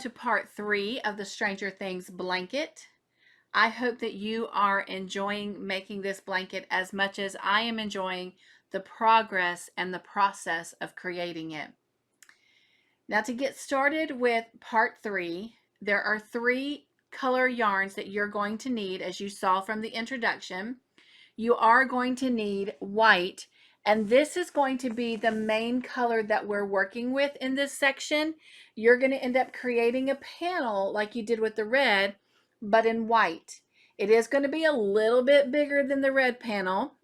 to part 3 of the Stranger Things blanket. I hope that you are enjoying making this blanket as much as I am enjoying the progress and the process of creating it. Now, to get started with part 3, there are 3 color yarns that you're going to need, as you saw from the introduction. You are going to need white, and this is going to be the main color that we're working with in this section. You're going to end up creating a panel like you did with the red, but in white. It is going to be a little bit bigger than the red panel.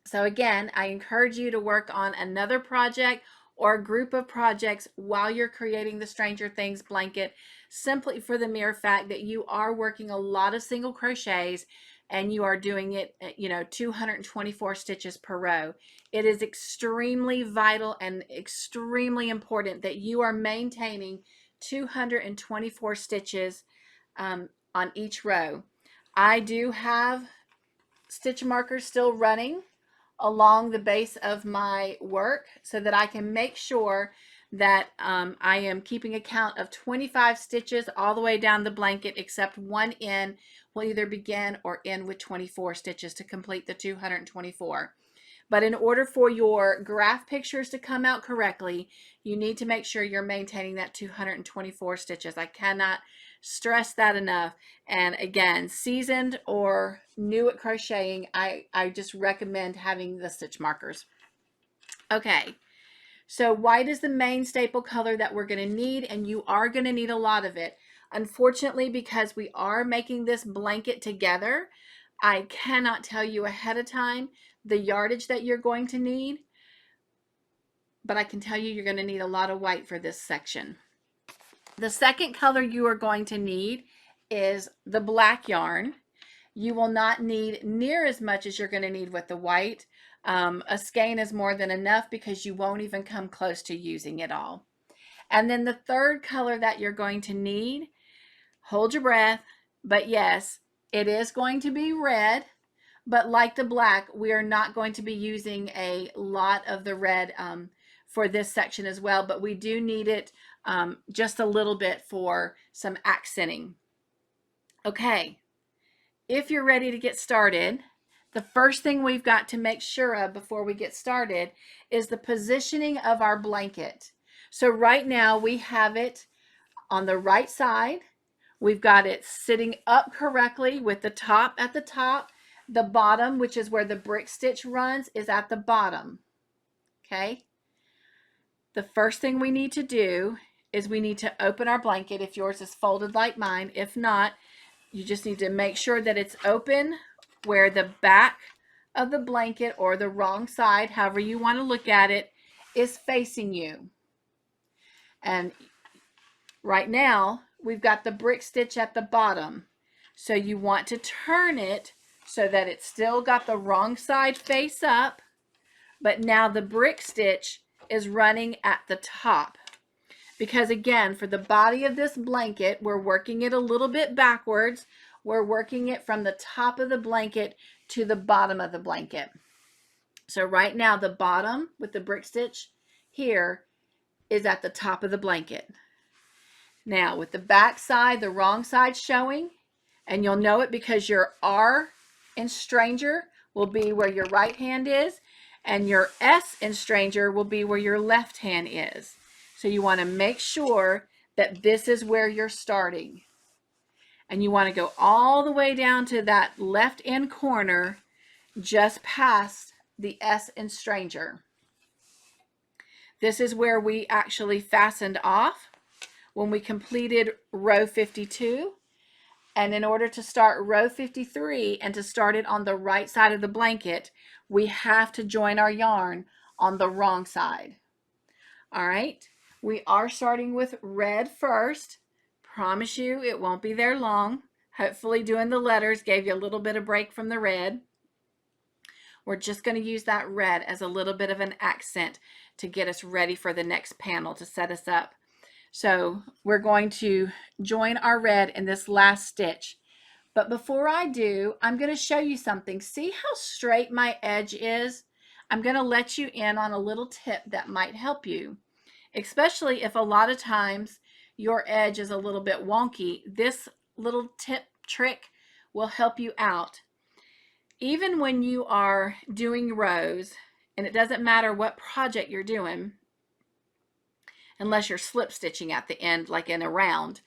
So again, I encourage you to work on another project or a group of projects while you're creating the Stranger Things blanket, simply for the mere fact that you are working a lot of single crochets and you are doing it, 224 stitches per row. It is extremely vital and extremely important that you are maintaining 224 stitches on each row. I do have stitch markers still running along the base of my work so that I can make sure that I am keeping a count of 25 stitches all the way down the blanket, except one end will either begin or end with 24 stitches to complete the 224. But in order for your graph pictures to come out correctly, you need to make sure you're maintaining that 224 stitches. I cannot stress that enough. And again, seasoned or new at crocheting, I just recommend having the stitch markers. Okay, so white is the main staple color that we're going to need, and you are going to need a lot of it. Unfortunately, because we are making this blanket together, I cannot tell you ahead of time the yardage that you're going to need, but I can tell you you're going to need a lot of white for this section. The second color you are going to need is the black yarn. You will not need near as much as you're going to need with the white. A skein is more than enough because you won't even come close to using it all. And then the third color that you're going to need, hold your breath, but yes, it is going to be red. But like the black, we are not going to be using a lot of the red for this section as well, but we do need it just a little bit for some accenting. Okay, if you're ready to get started, the first thing we've got to make sure of before we get started is the positioning of our blanket. So right now we have it on the right side. We've got it sitting up correctly with the top at the top. The bottom, which is where the brick stitch runs, is at the bottom. Okay? The first thing we need to do is we need to open our blanket if yours is folded like mine. If not, you just need to make sure that it's open where the back of the blanket, or the wrong side, however you want to look at it, is facing you. And right now, we've got the brick stitch at the bottom. So you want to turn it so that it's still got the wrong side face up, but now the brick stitch is running at the top. Because again, for the body of this blanket, we're working it a little bit backwards. We're working it from the top of the blanket to the bottom of the blanket. So right now, the bottom with the brick stitch here is at the top of the blanket. Now with the back side, the wrong side showing, and you'll know it because your R in Stranger will be where your right hand is, and your S in Stranger will be where your left hand is. So you want to make sure that this is where you're starting. And you want to go all the way down to that left end corner just past the S in Stranger. This is where we actually fastened off when we completed row 52. And in order to start row 53 and to start it on the right side of the blanket, we have to join our yarn on the wrong side. All right, we are starting with red first. Promise you it won't be there long. Hopefully doing the letters gave you a little bit of break from the red. We're just going to use that red as a little bit of an accent to get us ready for the next panel, to set us up. So we're going to join our red in this last stitch. But before I do, I'm going to show you something. See how straight my edge is? I'm going to let you in on a little tip that might help you, especially if a lot of times your edge is a little bit wonky, this little tip trick will help you out. Even when you are doing rows, and it doesn't matter what project you're doing, unless you're slip stitching at the end, like in a round.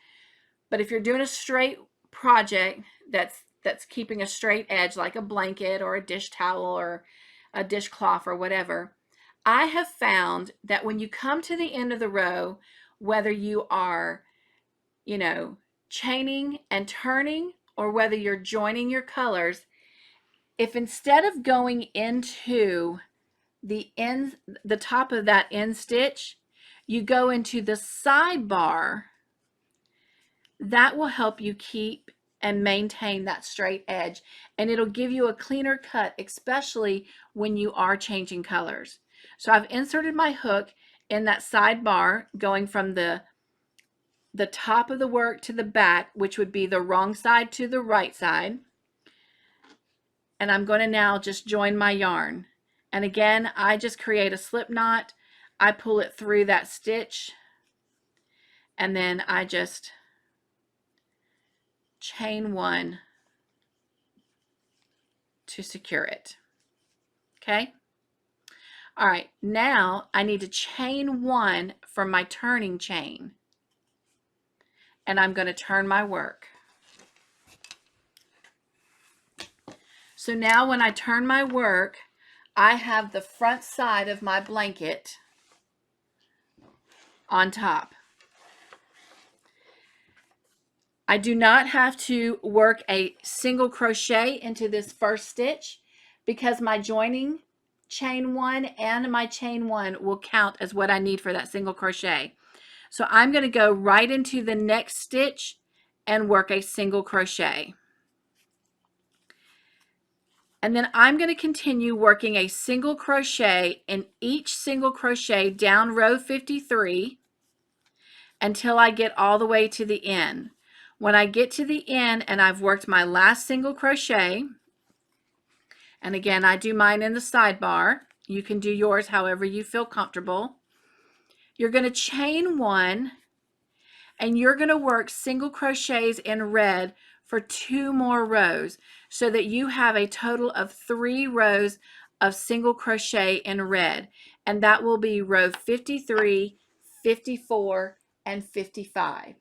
But if you're doing a straight project that's keeping a straight edge, like a blanket or a dish towel or a dishcloth or whatever, I have found that when you come to the end of the row, whether you are, chaining and turning, or whether you're joining your colors, if instead of going into the top of that end stitch, you go into the sidebar, that will help you keep and maintain that straight edge, and it'll give you a cleaner cut, especially when you are changing colors. So I've inserted my hook in that sidebar, going from the top of the work to the back, which would be the wrong side to the right side. And I'm going to now just join my yarn. And again, I just create a slip knot. I pull it through that stitch, and then I just chain one to secure it. Okay? All right, now I need to chain one from my turning chain. And I'm going to turn my work. So now when I turn my work, I have the front side of my blanket on top. I do not have to work a single crochet into this first stitch, because my joining chain one and my chain one will count as what I need for that single crochet. So I'm going to go right into the next stitch and work a single crochet. And then I'm going to continue working a single crochet in each single crochet down row 53 until I get all the way to the end. When I get to the end and I've worked my last single crochet, and again, I do mine in the sidebar. You can do yours however you feel comfortable. You're going to chain one, and you're going to work single crochets in red for 2 more rows, so that you have a total of 3 rows of single crochet in red. And that will be row 53, 54, and 55.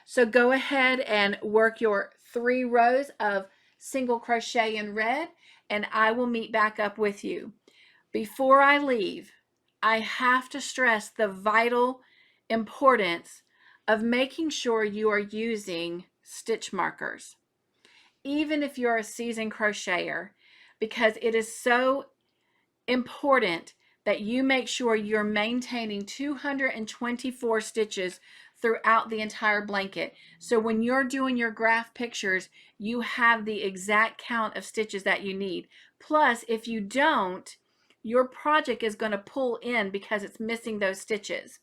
So go ahead and work your 3 rows of single crochet in red, and I will meet back up with you. Before I leave, I have to stress the vital importance of making sure you are using stitch markers, even if you're a seasoned crocheter, because it is so important that you make sure you're maintaining 224 stitches throughout the entire blanket. So when you're doing your graph pictures, you have the exact count of stitches that you need. Plus, if you don't, your project is going to pull in because it's missing those stitches.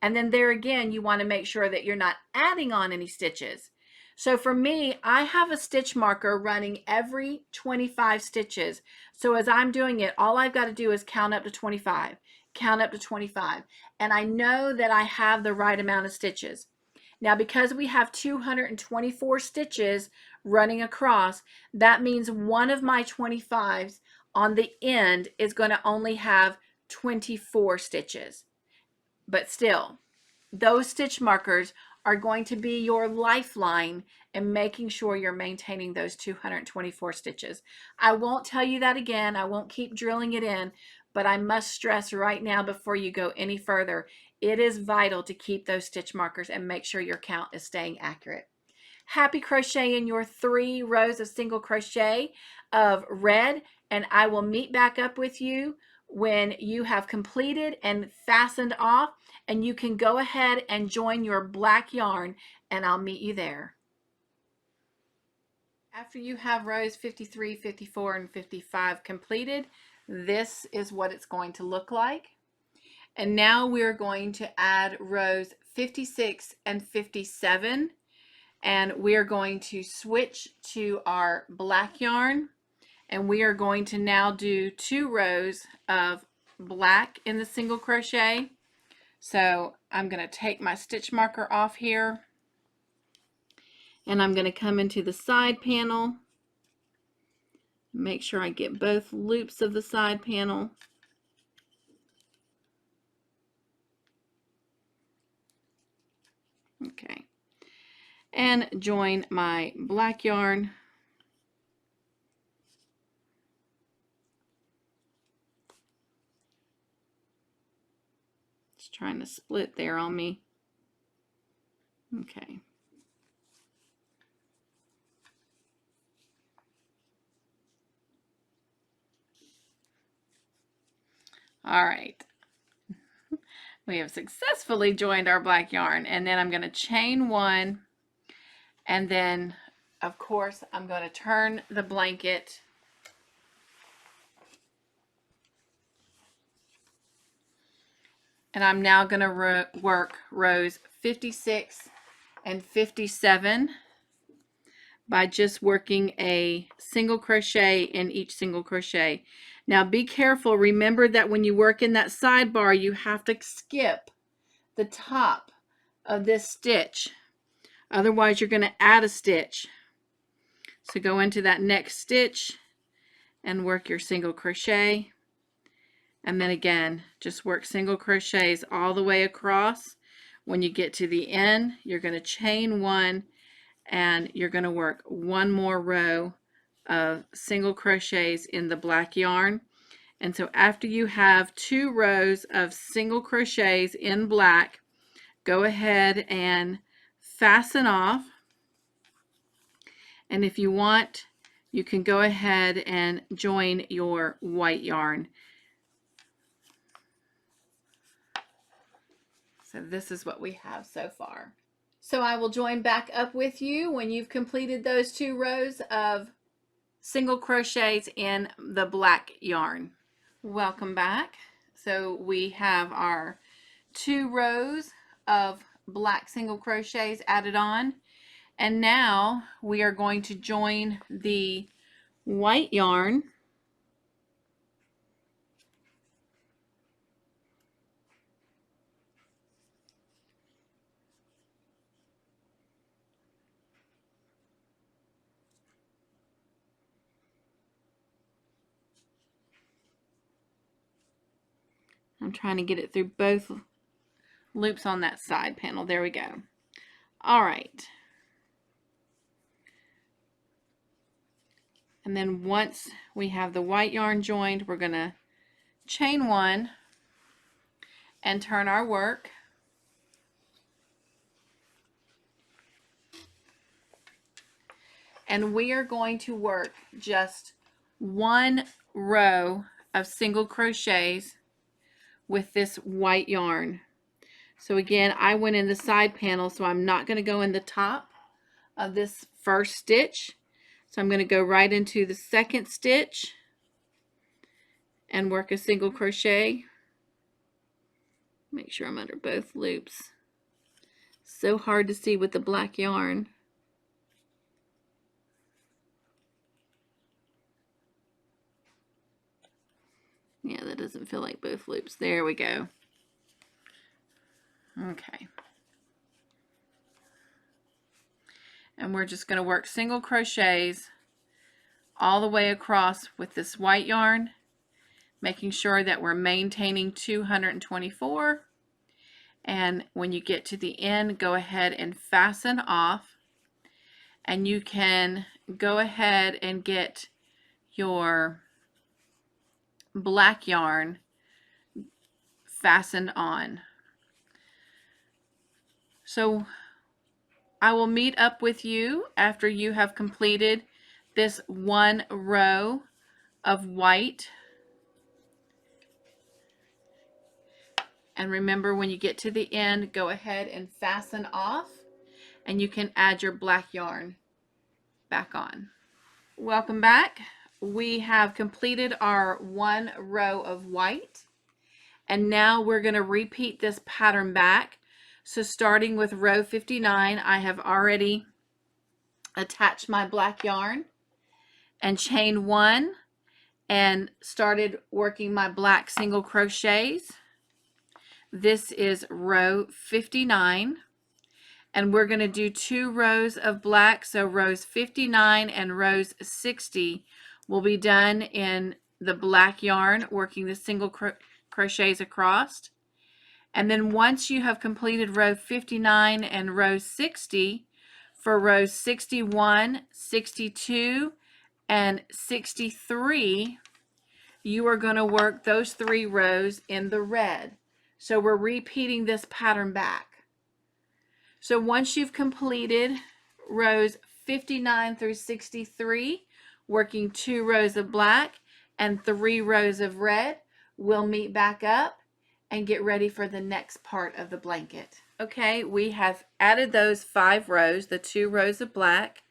And then there again, you want to make sure that you're not adding on any stitches. So for me, I have a stitch marker running every 25 stitches. So as I'm doing it, all I've got to do is count up to 25, count up to 25. And I know that I have the right amount of stitches. Now, because we have 224 stitches running across, that means one of my 25s on the end is going to only have 24 stitches. But still, those stitch markers are going to be your lifeline in making sure you're maintaining those 224 stitches. I won't tell you that again. I won't keep drilling it in, but I must stress right now before you go any further, it is vital to keep those stitch markers and make sure your count is staying accurate. Happy crocheting your 3 rows of single crochet of red, and I will meet back up with you when you have completed and fastened off, and you can go ahead and join your black yarn, and I'll meet you there. After you have rows 53, 54, and 55 completed, this is what it's going to look like. And now we're going to add rows 56 and 57, and we're going to switch to our black yarn, and we are going to now do 2 rows of black in the single crochet. So I'm going to take my stitch marker off here, and I'm going to come into the side panel. Make sure I get both loops of the side panel. Okay. And join my black yarn. It's trying to split there on me. Okay. All right. We have successfully joined our black yarn, and then I'm going to chain one, and then of course I'm going to turn the blanket and I'm now going to work rows 56 and 57 by just working a single crochet in each single crochet. Now be careful, remember that when you work in that sidebar you have to skip the top of this stitch, otherwise you're going to add a stitch. So go into that next stitch and work your single crochet, and then again just work single crochets all the way across. When you get to the end, you're going to chain one, and you're going to work one more row of single crochets in the black yarn. And so after you have 2 rows of single crochets in black, go ahead and fasten off. And if you want, you can go ahead and join your white yarn. So this is what we have so far. So I will join back up with you when you've completed those 2 rows of single crochets in the black yarn. Welcome back. So we have our 2 rows of black single crochets added on, and now we are going to join the white yarn . I'm trying to get it through both loops on that side panel. There we go. All right. And then once we have the white yarn joined, we're going to chain one and turn our work. And we are going to work just 1 row of single crochets with this white yarn. So again, I went in the side panel, so I'm not going to go in the top of this first stitch. So I'm going to go right into the second stitch and work a single crochet. Make sure I'm under both loops. So hard to see with the black yarn. Yeah, that doesn't feel like both loops. There we go. Okay. And we're just going to work single crochets all the way across with this white yarn, making sure that we're maintaining 224. And when you get to the end, go ahead and fasten off. And you can go ahead and get your black yarn fastened on. So I will meet up with you after you have completed this 1 row of white. And remember, when you get to the end, go ahead and fasten off, and you can add your black yarn back on. Welcome back. We have completed our 1 row of white, and now we're going to repeat this pattern back. So starting with row 59, I have already attached my black yarn and chain 1 and started working my black single crochets. This is row 59. And we're going to do 2 rows of black. So rows 59 and rows 60 will be done in the black yarn, working the single crochets across. And then once you have completed row 59 and row 60, for rows 61, 62, and 63, you are going to work those 3 rows in the red. So we're repeating this pattern back. So once you've completed rows 59 through 63, working 2 rows of black and 3 rows of red, we'll meet back up and get ready for the next part of the blanket. Okay, we have added those 5 rows, the 2 rows of black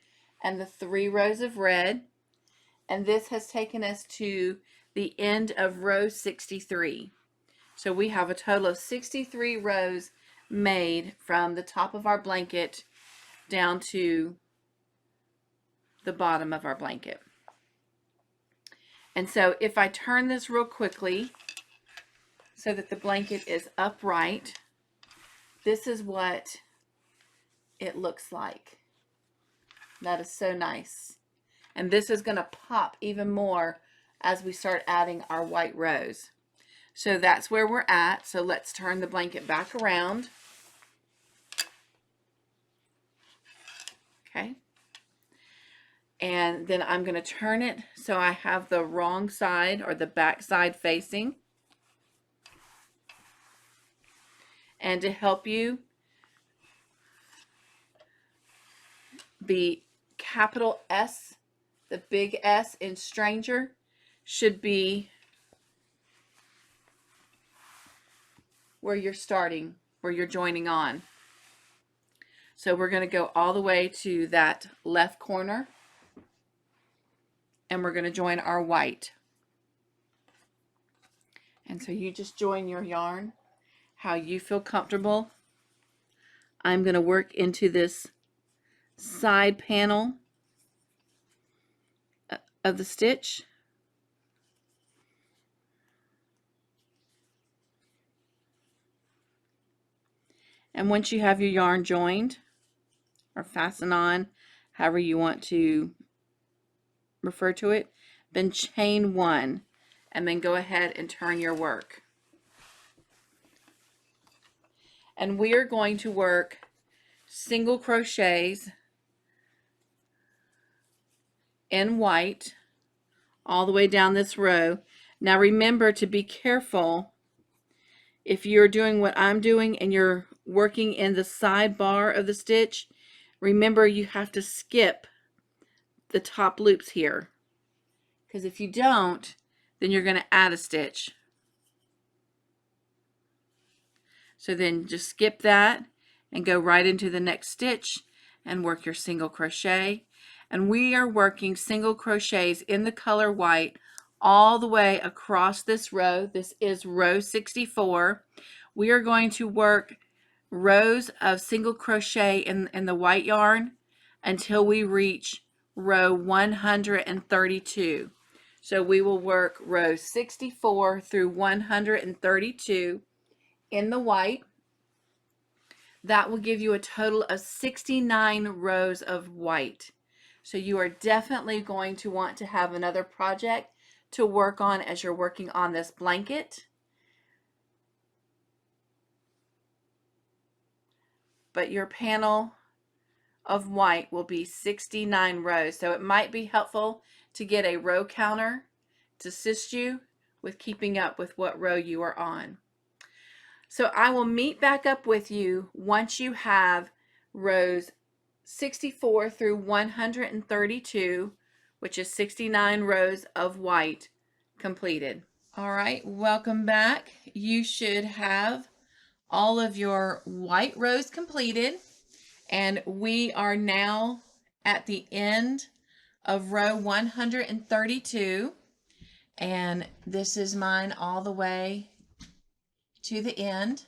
and the 3 rows of red, and this has taken us to the end of row 63. So we have a total of 63 rows made from the top of our blanket down to the bottom of our blanket. And so if I turn this real quickly so that the blanket is upright, this is what it looks like. That is so nice. And this is going to pop even more as we start adding our white rows. So that's where we're at. So let's turn the blanket back around. Okay. And then I'm going to turn it so I have the wrong side or the back side facing. And to help you, the capital S, the big S in stranger, should be where you're starting, where you're joining on. So we're going to go all the way to that left corner, and we're going to join our white. And so you just join your yarn how you feel comfortable. I'm going to work into this side panel of the stitch. And once you have your yarn joined or fastened on, however you want to refer to it, then chain 1 and then go ahead and turn your work. And we are going to work single crochets in white all the way down this row. Now remember to be careful if you're doing what I'm doing and you're working in the sidebar of the stitch. Remember you have to skip the top loops here, because if you don't, then you're going to add a stitch. So then just skip that and go right into the next stitch and work your single crochet. And we are working single crochets in the color white all the way across this row. This is row 64. We are going to work rows of single crochet in the white yarn until we reach row 132. So we will work row 64 through 132 in the white. That will give you a total of 69 rows of white. So you are definitely going to want to have another project to work on as you're working on this blanket. But your panel of white will be 69 rows. So it might be helpful to get a row counter to assist you with keeping up with what row you are on. So I will meet back up with you once you have rows 64 through 132, which is 69 rows of white, completed. All right, welcome back. You should have all of your white rows completed, and we are now at the end of row 132, and this is mine all the way to the end.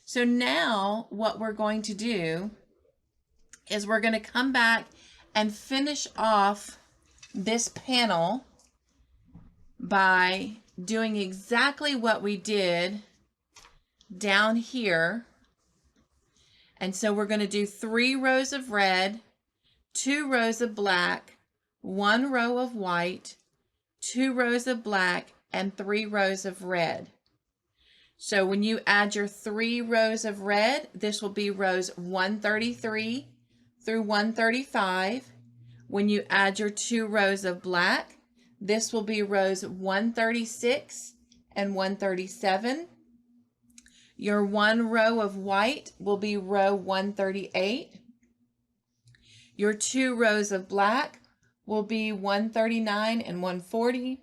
So now what we're going to do is we're going to come back and finish off this panel by doing exactly what we did down here. And so we're going to do 3 rows of red, 2 rows of black, 1 row of white, 2 rows of black, and 3 rows of red. So when you add your 3 rows of red, this will be rows 133 through 135. When you add your 2 rows of black, this will be rows 136 and 137. Your 1 row of white will be row 138. Your 2 rows of black will be 139 and 140.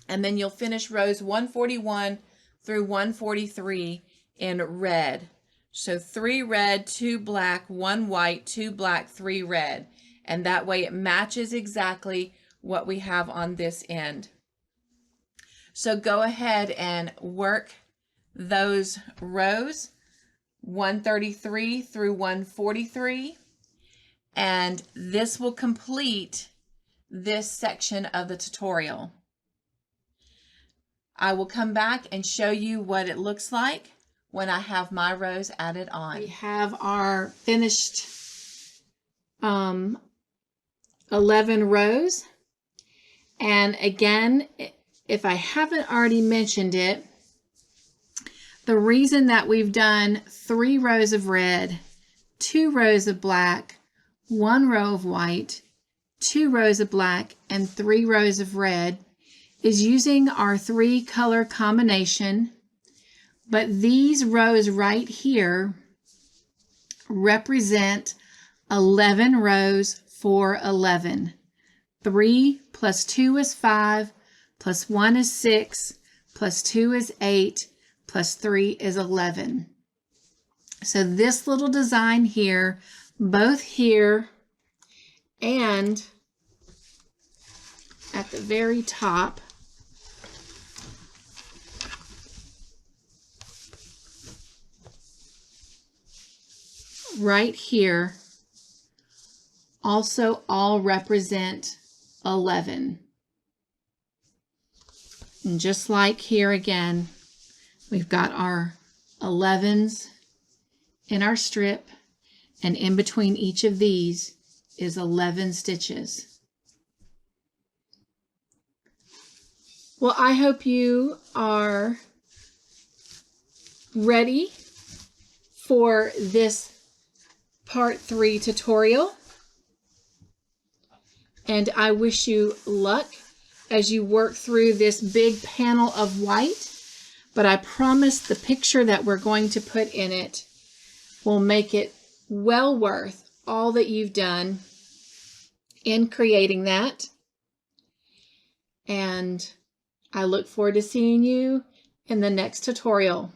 And then you'll finish rows 141 through 143 in red. So 3 red, 2 black, 1 white, 2 black, 3 red. And that way it matches exactly what we have on this end. So go ahead and work those rows 133 through 143, and this will complete this section of the tutorial. I will come back and show you what it looks like when I have my rows added on. We have our finished 11 rows, and again, if I haven't already mentioned it, the reason that we've done 3 rows of red, 2 rows of black, 1 row of white, 2 rows of black, and 3 rows of red is using our 3 color combination, but these rows right here represent 11 rows for 11. 3 plus 2 is 5, plus 1 is 6, plus 2 is 8, plus 3 is 11. So this little design here, both here and at the very top, right here, also all represent 11. And just like here again, we've got our 11s in our strip, and in between each of these is 11 stitches. Well, I hope you are ready for this part 3 tutorial, and I wish you luck as you work through this big panel of white, but I promise the picture that we're going to put in it will make it well worth all that you've done in creating that. And I look forward to seeing you in the next tutorial.